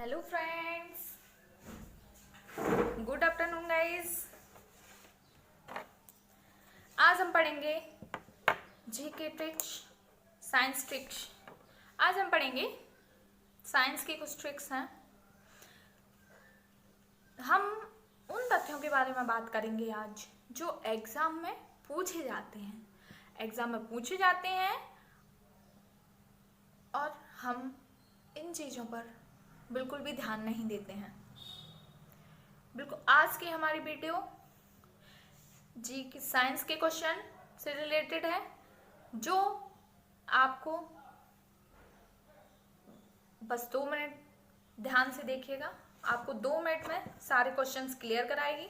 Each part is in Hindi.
Hello friends, good afternoon guys. आज हम पढ़ेंगे जीके ट्रिक्स, साइंस ट्रिक्स। आज हम पढ़ेंगे साइंस की कुछ ट्रिक्स हैं। हम उन तथ्यों के बारे में बात करेंगे आज जो एग्जाम में पूछे जाते हैं और हम इन चीज़ों पर बिल्कुल भी ध्यान नहीं देते हैं। बिल्कुल आज की हमारी वीडियो जी की साइंस के क्वेश्चन से रिलेटेड है, जो आपको बस 2 मिनट ध्यान से देखिएगा। आपको 2 मिनट में सारे क्वेश्चंस क्लियर कराएगी।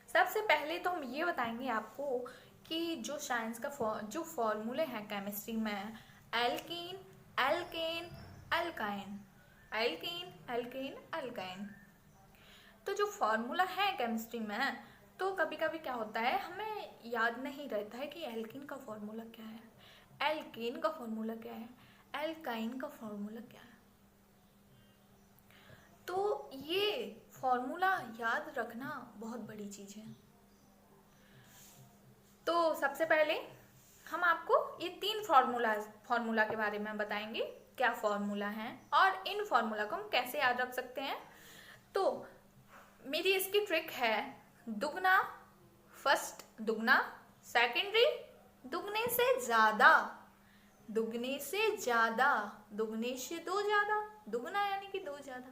सबसे पहले तो हम ये बताएंगे आपको कि जो साइंस का जो फॉर्मूले हैं केमिस्ट्री में, alkene, alkane, alkyne, alkene, alkane, alkyne, तो जो फॉर्मूला है केमिस्ट्री में, तो कभी कभी क्या होता है हमें याद नहीं रहता है कि एल्कीन का फॉर्मूला क्या है, एल्केन का फॉर्मूला क्या है, एल्काइन का फॉर्मूला क्या है। तो ये फॉर्मूला याद रखना बहुत बड़ी चीज है। तो सबसे पहले हम आपको ये 3 फॉर्मूला के बारे में बताएंगे, क्या फॉर्मूला है और इन फॉर्मूला को हम कैसे याद रख सकते हैं। तो मेरी इसकी ट्रिक है दुगना, फर्स्ट दुगना, सेकेंडरी दुगने से ज्यादा, दुगने से ज्यादा, दुगने से 2 ज्यादा, दुगना यानी कि 2 ज्यादा,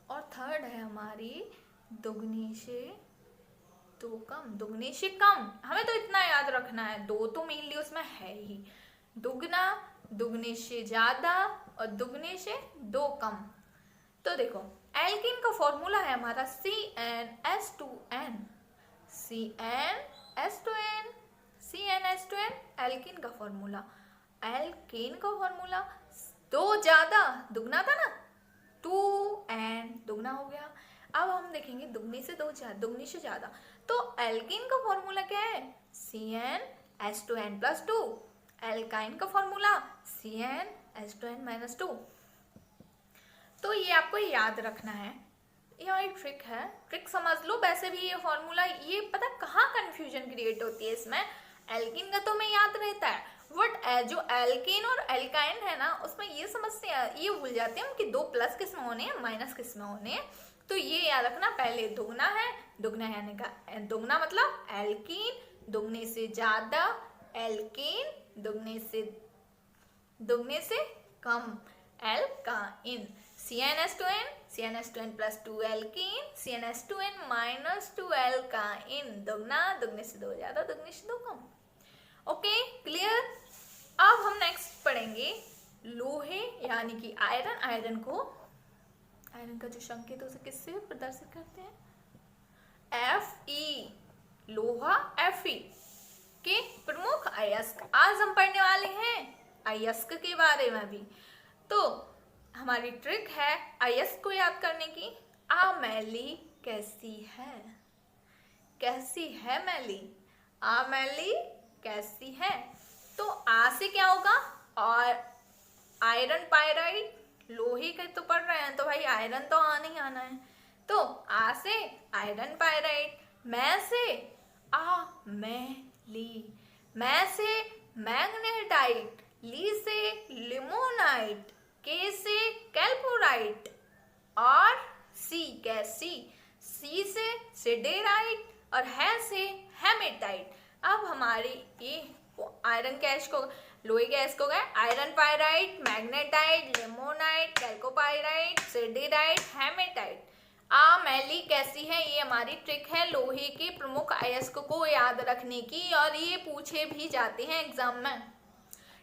और थर्ड है हमारी दुगने से 2 कम, दुगने से कम। हमें तो इतना याद रखना है, 2 तो मेनली उसमें है ही, दुगना, दुगने से ज्यादा और दुगने से 2 कम। तो देखो एल्कीन का फॉर्मूला है हमारा CnS2n, CnS2n, CnS2n, एल्कीन का फॉर्मूला। एल्केन का फॉर्मूला 2 ज्यादा, दुगना था ना, 2n दुगना हो गया। अब हम देखेंगे दुगने से 2 ज्यादा, दुगने से ज्यादा, तो एल्कीन का फॉर्मूला क्या है, CnS2n+2। एल्काइन का फॉर्मूला CnS2n-2। तो ये आपको याद रखना है, ये हमारी ट्रिक है, ट्रिक समझ लो। वैसे भी ये फॉर्मूला, ये पता कहाँ कंफ्यूजन क्रिएट होती है इसमें, एल्कीन का तो हमें याद रहता है, बट जो एल्कीन और एल्काइन है ना, उसमें ये समझते हैं, ये भूल जाते हैं कि 2 प्लस किस में होने हैं, माइनस किस में होने हैं। तो ये याद रखना, पहले दुगना है, दुगना यानी का दुगना मतलब एल्कीन, दुगने से ज्यादा एल्कीन, दुगने से कम alkyne. CnS2n, CnS2n+2 alkene, CnS2n-2 alkyne, दुगना, दुगने से 2 ज्यादा, दुगने से 2 कम। Okay, clear. अब हम नेक्स्ट पढ़ेंगे लोहे यानी कि आयरन। आयरन का जो संकेत उसे किससे प्रदर्शित करते हैं, Fe, लोहा Fe के प्रमुख अयस्क। आज हम पढ़ने वाले हैं अयस्क के बारे में भी। तो हमारी ट्रिक है अयस्क को याद करने की। मैली कैसी है, कैसी है मैली, मैली कैसी है। तो आ से क्या होगा, और आयरन पायराइड, लोहे के तो पढ़ रहे हैं तो भाई आयरन तो आना ही आना है। तो आ से आयरन पायराइड, मैं से मैली, मैं से मैग्नेटाइट, ली से लिमोनाइट, के से कैल्पोराइट, और सी कैसी, सी से सिडेराइट, और है से हेमेटाइट। अब हमारे ये आयरन गैस को, लोहे गैस को गए iron pyrite, magnetite, limonite, chalcopyrite, siderite, haematite. मैली कैसी है, ये हमारी ट्रिक है लोहे के प्रमुख अयस्क को याद रखने की, और ये पूछे भी जाते हैं एग्जाम में,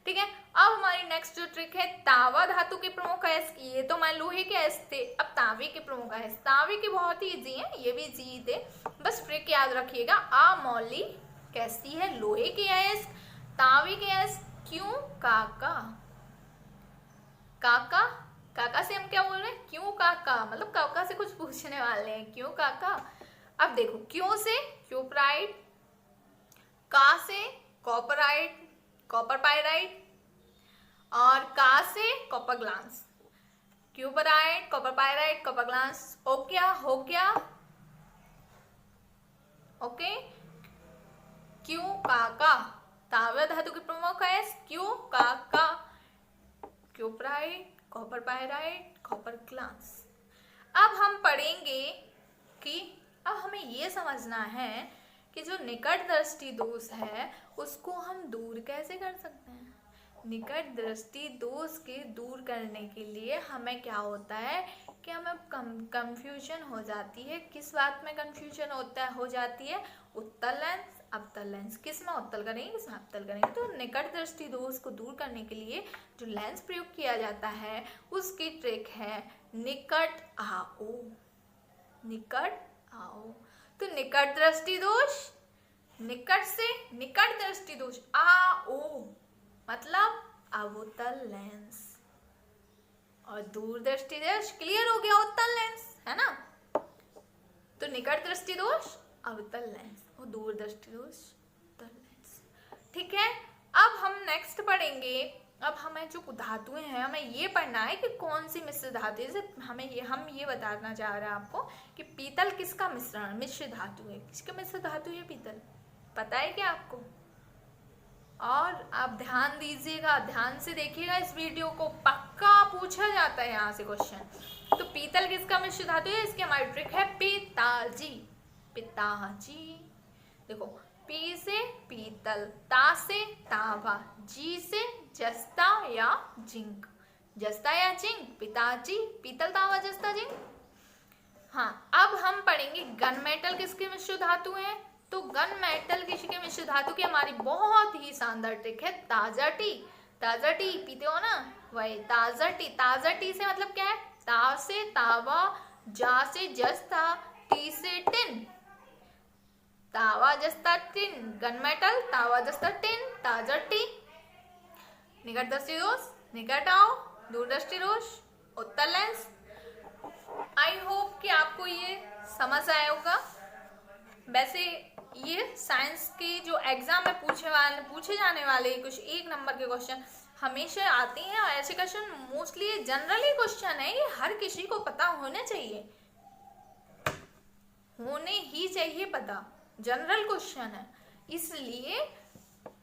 ठीक है। अब हमारी नेक्स्ट जो ट्रिक है तावा धातु के प्रमुख अयस्क। ये तो मान लोहे के अयस्क थे, अब तांबे के प्रमुख अयस्क। तांबे के बहुत ही इजी है, ये भी इजी थे, बस ट्रिक याद रखिएगा। मौली कैसी है, लोहे के अयस्क, तांबे के अयस्क। क्यों, काका, काका, काका से हम क्या बोल रहे हैं, क्यों काका, मतलब काका से कुछ पूछने वाले हैं, क्यों काका। अब देखो क्यों से क्यूपराइट, का से कॉपराइट, कॉपर पायराइट, और का से copper glass. Cuprite, copper pyrite, copper glass. हो गया ओके। क्यू का तांबा धातु की प्रमुख है क्यू का cuprite, copper pyrite, copper glass. अब हम पढ़ेंगे कि अब हमें ये समझना है कि जो निकट दृष्टि दोष है उसको हम दूर कैसे कर सकते हैं। निकट दृष्टि दोष के दूर करने के लिए हमें क्या होता है कि हमें कंफ्यूजन हो जाती है। किस बात में कंफ्यूजन हो जाती है? उत्तल लेंस अवतल लेंस। किस में उत्तल करेंगे, किस में अवतल करेंगे। तो निकट दृष्टि दोष को दूर करने के लिए जो लेंस प्रयोग किया जाता है उसकी ट्रिक है निकट आओ। निकट आओ। तो निकट दृष्टि दोष, निकट से निकट दृष्टि दोष आओ मतलब अवतल लेंस, और दूर दृष्टि दोष क्लियर हो गया उत्तल लेंस, है ना। तो निकट दृष्टि दोष अवतल लेंस और दूर दृष्टि दोष उत्तल लेंस। ठीक है, अब हम नेक्स्ट पढ़ेंगे। अब हमें जो धातुएं हैं हमें ये पढ़ना है कि कौन सी मिश्र धातु है। जैसे हम ये बताना चाह रहे हैं आपको कि पीतल किसका मिश्र धातु है। किसका मिश्र धातु है पीतल, पता है क्या आपको? और आप ध्यान दीजिएगा, ध्यान से देखिएगा इस वीडियो को, पक्का पूछा जाता है यहाँ से क्वेश्चन। तो पीतल किसका मिश्र धातु है? इसकी हमारी ट्रिक है पिताजी। पिताजी। देखो, पी से पीतल, ता से तांबा, जी से जस्ता या जिंक। जस्ता या जिंक, पिताजी, पीतल, तांबा, जस्ता, जिंक। हाँ, अब हम पढ़ेंगे गन मेटल किसके मिश्र धातु है। तो गन मेटल किसके मिश्र धातु की हमारी बहुत ही शानदार ट्रिक है ताजा टी। ताजा टी पीते हो ना, वही ताजा टी। ताजा टी से मतलब क्या है? ता से तावा, जा से जस्ता, टी से टिन। तावा जस्ता टिन, गन मेटल, तावा जस्ता टिन, ताजा टी। निकट दृष्टि दोष निकट आओ, दूर दृष्टि दोष उत्तल लेंस। आई होप कि आपको ये समझ आया होगा। वैसे ये साइंस के जो एग्जाम में पूछे जाने वाले कुछ 1 नंबर के क्वेश्चन हमेशा आते हैं, और ऐसे क्वेश्चन मोस्टली जनरली क्वेश्चन है, ये हर किसी को पता होने चाहिए, होने ही चाहिए पता। जनरल क्वेश्चन है, इसलिए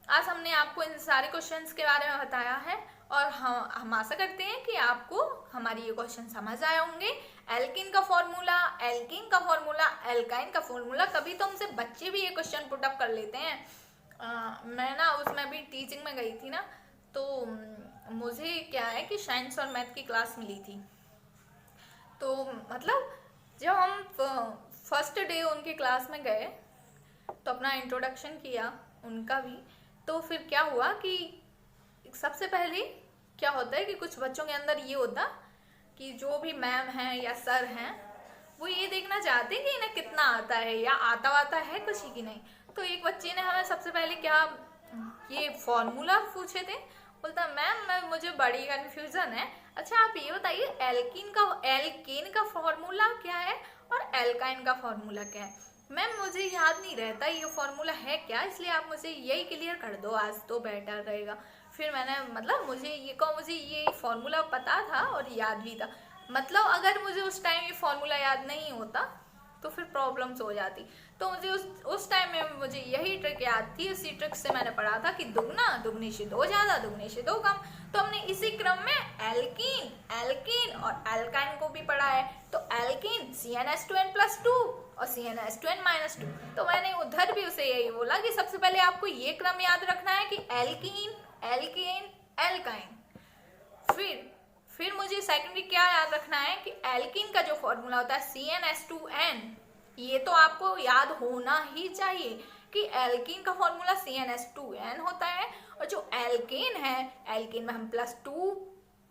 आज हमने आपको इन सारे क्वेश्चंस के बारे में बताया है, और हम आशा करते हैं कि आपको हमारी ये क्वेश्चन समझ आए होंगे। एल्कीन का फॉर्मूला, एल्कीन का फॉर्मूला, एल्काइन का फॉर्मूला, कभी तो हमसे बच्चे भी ये क्वेश्चन पुट अप कर लेते हैं। मैं ना उसमें भी टीचिंग में गई थी ना, तो मुझे क्या है कि साइंस और मैथ की क्लास मिली थी। तो मतलब जब हम फर्स्ट डे उनकी क्लास में गए तो अपना इंट्रोडक्शन किया उनका भी, तो फिर क्या हुआ कि सबसे पहले क्या होता है कि कुछ बच्चों के अंदर ये होता कि जो भी मैम हैं या सर हैं वो ये देखना चाहते हैं कि इन्हें कितना आता है या आता है कुछ ही की नहीं। तो एक बच्चे ने हमें सबसे पहले क्या ये फॉर्मूला पूछे थे। बोलता मैम मुझे बड़ी कन्फ्यूजन है, अच्छा आप ये बताइए एल्कीन का फॉर्मूला क्या है और एल्काइन का फॉर्मूला क्या है। मैम मुझे याद नहीं रहता ये फॉर्मूला है क्या, इसलिए आप मुझे यही क्लियर कर दो आज तो बेटर रहेगा। फिर मैंने मुझे ये फॉर्मूला पता था और याद भी था। मतलब अगर मुझे उस टाइम ये फॉर्मूला याद नहीं होता तो फिर प्रॉब्लम्स हो जाती। तो मुझे उस टाइम में मुझे यही ट्रिक याद थी। उसी ट्रिक से मैंने पढ़ा था कि दुगना दुगनी से 2 ज़्यादा, दुगनी से 2 कम। तो हमने इसी क्रम में एल्कीन और एल्काइन को भी पढ़ा है। तो एल्कीन CnH2n+2 और CnH2n-2। तो मैंने उधर भी उसे यही बोला कि सबसे पहले आपको ये क्रम याद रखना है कि एल्कीन एल्काइन। फिर मुझे सेकेंडरी क्या याद रखना है कि एल्कीन का जो फॉर्मूला होता है CnH2n, ये तो आपको याद होना ही चाहिए कि एल्कीन का फॉर्मूला CnH2n होता है, और जो एल्केन है एल्केन में हम +2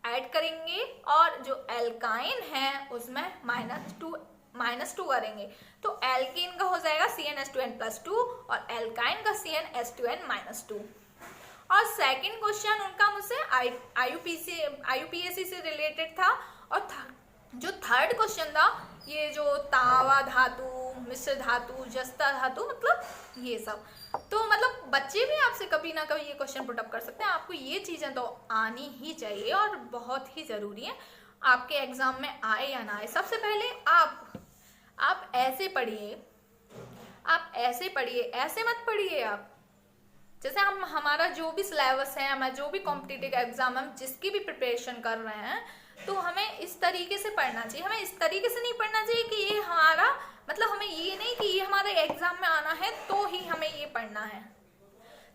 ऐड करेंगे और जो एल्काइन है उसमें -2 करेंगे। तो एल्केन का हो जाएगा CnH2n+2 और एल्काइन का CnH2n-2। और सेकंड क्वेश्चन उनका मुझसे IUPAC से रिलेटेड था। और जो थर्ड क्वेश्चन था ये जो तावा धातु, मिश्र धातु, जस्ता धातु, मतलब ये सब। तो मतलब बच्चे भी आपसे कभी ना कभी ये क्वेश्चन पुट अप कर सकते हैं। आपको ये चीज़ें तो आनी ही चाहिए और बहुत ही ज़रूरी है। आपके एग्जाम में आए या ना आए, सबसे पहले आप ऐसे पढ़िए, आप ऐसे पढ़िए, ऐसे मत पढ़िए आप। जैसे हमारा जो भी सिलेबस है, हमारा जो भी कॉम्पिटिटिव एग्जाम हम जिसकी भी प्रिपरेशन कर रहे हैं, तो हमें इस तरीके से पढ़ना चाहिए। हमें इस तरीके से नहीं पढ़ना चाहिए कि ये हमारा मतलब, हमें ये नहीं कि ये हमारे एग्जाम में आना है तो ही हमें ये पढ़ना है।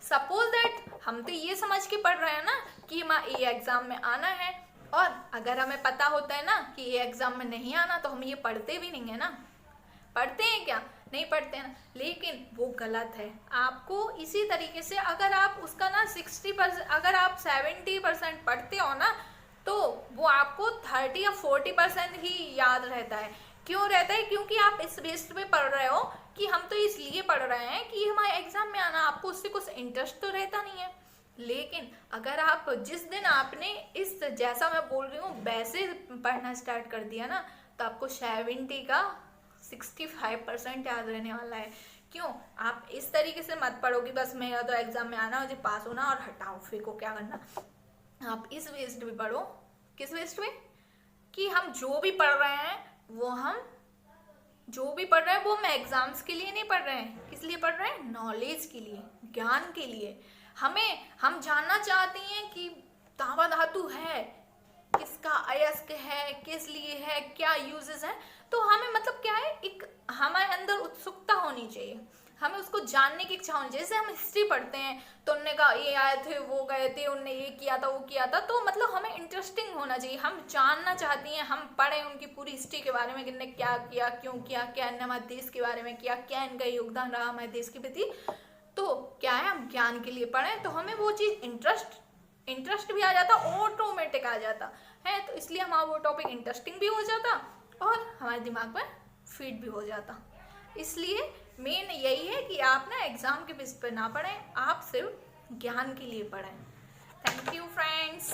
सपोज दैट हम तो ये समझ के पढ़ रहे हैं ना कि ये एग्जाम में आना है, और अगर हमें पता होता है ना कि ये एग्जाम में नहीं आना तो हम ये पढ़ते भी नहीं है ना। पढ़ते हैं क्या? नहीं पढ़ते हैं ना। लेकिन वो गलत है। आपको इसी तरीके से अगर आप उसका ना 60%, अगर आप 70% पढ़ते हो ना, तो वो आपको 30 या 40% ही याद रहता है। क्यों रहता है? क्योंकि आप इस बेस्ड पे पढ़ रहे हो कि हम तो इसलिए पढ़ रहे हैं कि हमारे एग्जाम में आना। आपको उससे कुछ इंटरेस्ट तो रहता नहीं है। लेकिन अगर आप जिस दिन आपने इस जैसा मैं बोल रही हूँ वैसे पढ़ना स्टार्ट कर दिया ना, तो आपको 70 का 65% याद रहने वाला है। क्यों? आप इस तरीके से मत पढ़ोगी बस मेरा तो एग्जाम में आना, मुझे पास होना और हटाओ फेंको क्या करना। आप इस बेस्ड पे पढ़ो। किस बेस्ड पे? कि हम जो भी पढ़ रहे हैं वो हम एग्जाम्स के लिए नहीं पढ़ रहे हैं। किस लिए पढ़ रहे हैं? नॉलेज के लिए, ज्ञान के लिए। हम जानना चाहते हैं कि धावा धातु है किसका अयस्क है, किस लिए है, क्या यूजेस है। तो हमें मतलब क्या है, एक हमारे अंदर उत्सुकता होनी चाहिए, हमें उसको जानने की इच्छा होनी चाहिए। जैसे हम हिस्ट्री पढ़ते हैं तो उनने कहा ये आए थे, वो गए थे, उनने ये किया था, वो किया था, तो मतलब हमें इंटरेस्टिंग होना चाहिए। हम जानना चाहती हैं, हम पढ़ें उनकी पूरी हिस्ट्री के बारे में कि इनने क्या किया, क्यों किया, क्या इनने हमारे देश के बारे में किया, क्या इनका योगदान रहा हमारे देश के प्रति। तो क्या है, हम ज्ञान के लिए पढ़ें तो हमें वो चीज़ इंटरेस्ट भी आ जाता, ऑटोमेटिक आ जाता है। तो इसलिए हमारा वो टॉपिक इंटरेस्टिंग भी हो जाता और हमारे दिमाग में फीड भी हो जाता। इसलिए मेन यही है कि आप ना एग्जाम के बेस पर ना पढ़ें, आप सिर्फ ज्ञान के लिए पढ़ें। Thank you friends.